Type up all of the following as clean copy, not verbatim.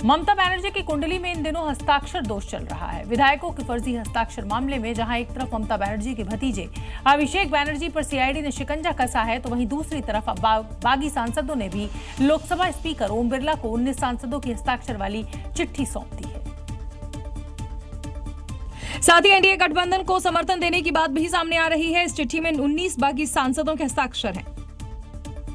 ममता बनर्जी की कुंडली में इन दिनों हस्ताक्षर दोष चल रहा है। विधायकों के फर्जी हस्ताक्षर मामले में जहां एक तरफ ममता बनर्जी के भतीजे अभिषेक बनर्जी पर सीआईडी ने शिकंजा कसा है, तो वहीं दूसरी तरफ बागी सांसदों ने भी लोकसभा स्पीकर ओम बिरला को 19 सांसदों की हस्ताक्षर वाली चिट्ठी सौंप दी है। साथ ही एनडीए गठबंधन को समर्थन देने की बात भी सामने आ रही है। इस चिट्ठी में 19 बागी सांसदों के हस्ताक्षर हैं।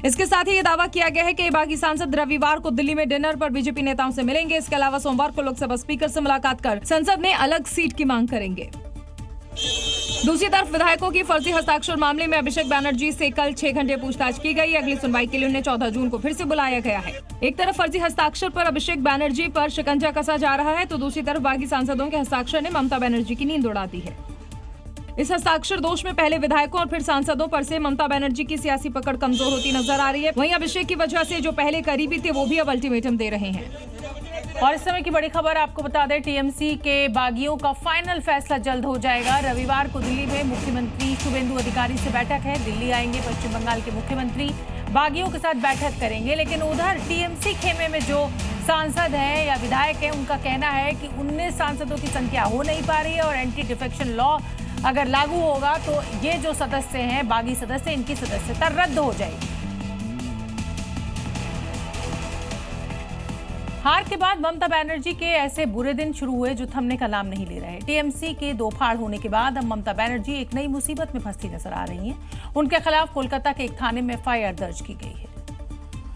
इसके साथ ही ये दावा किया गया है कि बागी सांसद रविवार को दिल्ली में डिनर पर बीजेपी नेताओं से मिलेंगे। इसके अलावा सोमवार को लोकसभा स्पीकर से मुलाकात कर संसद में अलग सीट की मांग करेंगे। दूसरी तरफ विधायकों की फर्जी हस्ताक्षर मामले में अभिषेक बनर्जी से कल 6 घंटे पूछताछ की गई। अगली सुनवाई के लिए उन्हें 14 जून को फिर से बुलाया गया है। एक तरफ फर्जी हस्ताक्षर पर अभिषेक बनर्जी पर शिकंजा कसा जा रहा है, तो दूसरी तरफ बागी सांसदों के हस्ताक्षर ने ममता बनर्जी की नींद उड़ा दी है। इस हस्ताक्षर दोष में पहले विधायकों और फिर सांसदों पर से ममता बनर्जी की सियासी पकड़ कमजोर होती नजर आ रही है। वहीं अभिषेक की वजह से जो पहले करीबी थे वो भी अब अल्टीमेटम दे रहे हैं। और इस समय की बड़ी खबर आपको बता दें, टीएमसी के बागियों का फाइनल फैसला जल्द हो जाएगा। रविवार को दिल्ली में मुख्यमंत्री शुभेंदु अधिकारी से बैठक है। दिल्ली आएंगे पश्चिम बंगाल के मुख्यमंत्री, बागियों के साथ बैठक करेंगे। लेकिन उधर टीएमसी खेमे में जो सांसद हैं या विधायक हैं, उनका कहना है कि 19 सांसदों की संख्या हो नहीं पा रही है और एंटी डिफेक्शन लॉ अगर लागू होगा तो ये जो सदस्य हैं, बागी सदस्य, इनकी सदस्यता रद्द हो जाएगी। हार के बाद ममता बनर्जी के ऐसे बुरे दिन शुरू हुए जो थमने का नाम नहीं ले रहे। टीएमसी के दो फाड़ होने के बाद अब ममता बनर्जी एक नई मुसीबत में फंसती नजर आ रही हैं। उनके खिलाफ कोलकाता के एक थाने में एफआईआर दर्ज की गई है।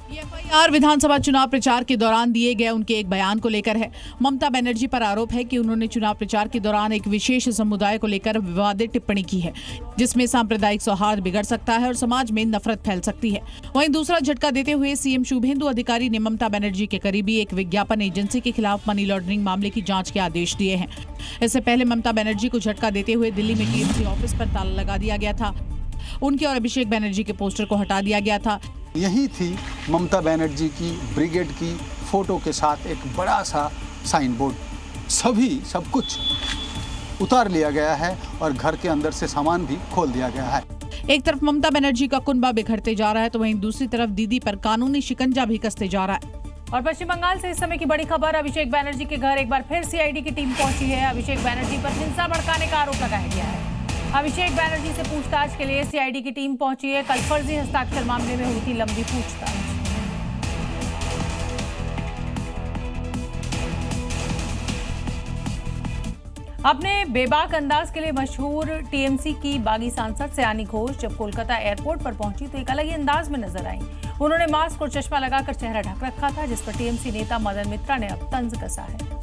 एफआईआर विधानसभा चुनाव प्रचार के दौरान दिए गए उनके एक बयान को लेकर है। ममता बनर्जी पर आरोप है कि उन्होंने चुनाव प्रचार के दौरान एक विशेष समुदाय को लेकर विवादित टिप्पणी की है, जिसमें सांप्रदायिक सौहार्द बिगड़ सकता है और समाज में नफरत फैल सकती है। वहीं दूसरा झटका देते हुए सीएम शुभेंदु अधिकारी ने ममता बनर्जी के करीबी एक विज्ञापन एजेंसी के खिलाफ मनी लॉन्ड्रिंग मामले की जांच के आदेश दिए हैं। इससे पहले ममता बनर्जी को झटका देते हुए दिल्ली में टीएमसी ऑफिस पर ताला लगा दिया गया था। उनके और अभिषेक बनर्जी के पोस्टर को हटा दिया गया था। यही थी ममता बनर्जी की ब्रिगेड की फोटो के साथ एक बड़ा सा साइन बोर्ड। सब कुछ उतार लिया गया है और घर के अंदर से सामान भी खोल दिया गया है। एक तरफ ममता बनर्जी का कुनबा बिखरते जा रहा है, तो वहीं दूसरी तरफ दीदी पर कानूनी शिकंजा भी कसते जा रहा है। और पश्चिम बंगाल से इस समय की बड़ी खबर, अभिषेक बनर्जी के घर एक बार फिर सीआईडी की टीम पहुंची है। अभिषेक बनर्जी पर हिंसा भड़काने का आरोप लगाया गया है। अभिषेक बनर्जी से पूछताछ के लिए सीआईडी की टीम पहुंची है। कल फर्जी हस्ताक्षर मामले में हुई थी लंबी पूछताछ। अपने बेबाक अंदाज के लिए मशहूर टीएमसी की बागी सांसद सयानी घोष जब कोलकाता एयरपोर्ट पर पहुंची तो एक अलग ही अंदाज में नजर आई। उन्होंने मास्क और चश्मा लगाकर चेहरा ढक रखा था, जिस पर टीएमसी नेता मदन मित्रा ने अब तंज कसा है।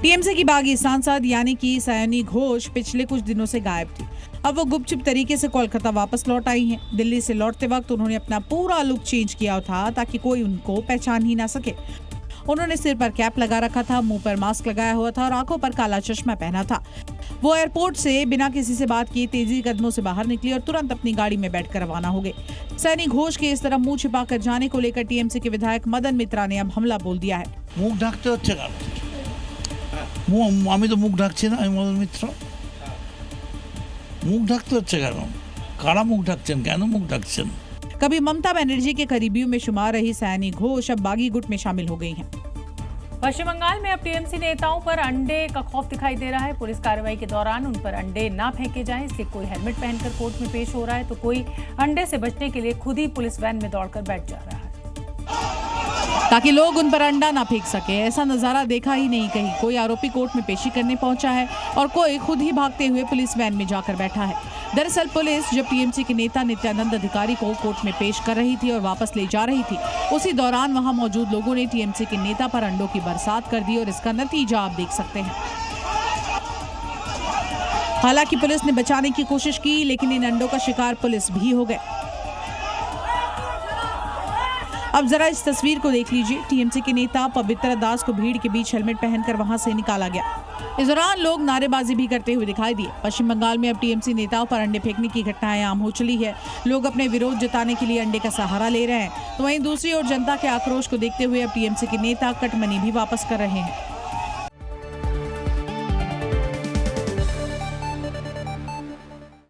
टीएमसी की बागी सांसद यानी कि सयानी घोष पिछले कुछ दिनों से गायब थी। अब वो गुपचुप तरीके से कोलकाता वापस लौट आई हैं। दिल्ली से लौटते वक्त उन्होंने अपना पूरा लुक चेंज किया था ताकि कोई उनको पहचान ही ना सके। उन्होंने सिर पर कैप लगा रखा था, मुंह पर मास्क लगाया हुआ था और आंखों पर काला चश्मा पहना था। वो एयरपोर्ट से बिना किसी से बात किए तेजी कदमों से बाहर निकली और तुरंत अपनी गाड़ी में बैठकर रवाना हो गए। सैनी घोष के इस तरह मुंह छिपाकर जाने को लेकर टीएमसी के विधायक मदन मित्रा ने अब हमला बोल दिया है। मुंह ढकते হচ্ছে কেন? আমি তো মুখ ঢাকছি না, আমি মদন মিত্র। মুখ ঢাকতে হচ্ছে কেন? কারা মুখ ঢাকছেন? কেন মুখ ঢাকছেন? कभी ममता बनर्जी के करीबियों में शुमार रही सैनी घोष अब बागी गुट में शामिल हो गई हैं। पश्चिम बंगाल में अब टीएमसी नेताओं पर अंडे का खौफ दिखाई दे रहा है। पुलिस कार्रवाई के दौरान उन पर अंडे ना फेंके जाएं, इसलिए कोई हेलमेट पहनकर कोर्ट में पेश हो रहा है तो कोई अंडे से बचने के लिए खुद ही पुलिस वैन में दौड़कर बैठ जा रहा है ताकि लोग उन पर अंडा ना फेंक सके। ऐसा नजारा देखा ही नहीं कहीं। कोई आरोपी कोर्ट में पेशी करने पहुंचा है और कोई खुद ही भागते हुए पुलिस वैन में जाकर बैठा है। दरअसल पुलिस जब टीएमसी के नेता नित्यानंद अधिकारी को कोर्ट में पेश कर रही थी और वापस ले जा रही थी, उसी दौरान वहां मौजूद लोगों ने टीएमसी के नेता पर अंडों की बरसात कर दी और इसका नतीजा आप देख सकते हैं। हालांकि पुलिस ने बचाने की कोशिश की, लेकिन इन अंडों का शिकार पुलिस भी हो गए। अब जरा इस तस्वीर को देख लीजिए। टीएमसी के नेता पवित्र दास को भीड़ के बीच हेलमेट पहनकर वहां से निकाला गया। इस दौरान लोग नारेबाजी भी करते हुए दिखाई दिए। पश्चिम बंगाल में अब टीएमसी नेताओं पर अंडे फेंकने की घटनाएं आम हो चली है। लोग अपने विरोध जताने के लिए अंडे का सहारा ले रहे हैं, तो वहीं दूसरी ओर जनता के आक्रोश को देखते हुए अब टीएमसी के नेता कटमनी भी वापस कर रहे हैं।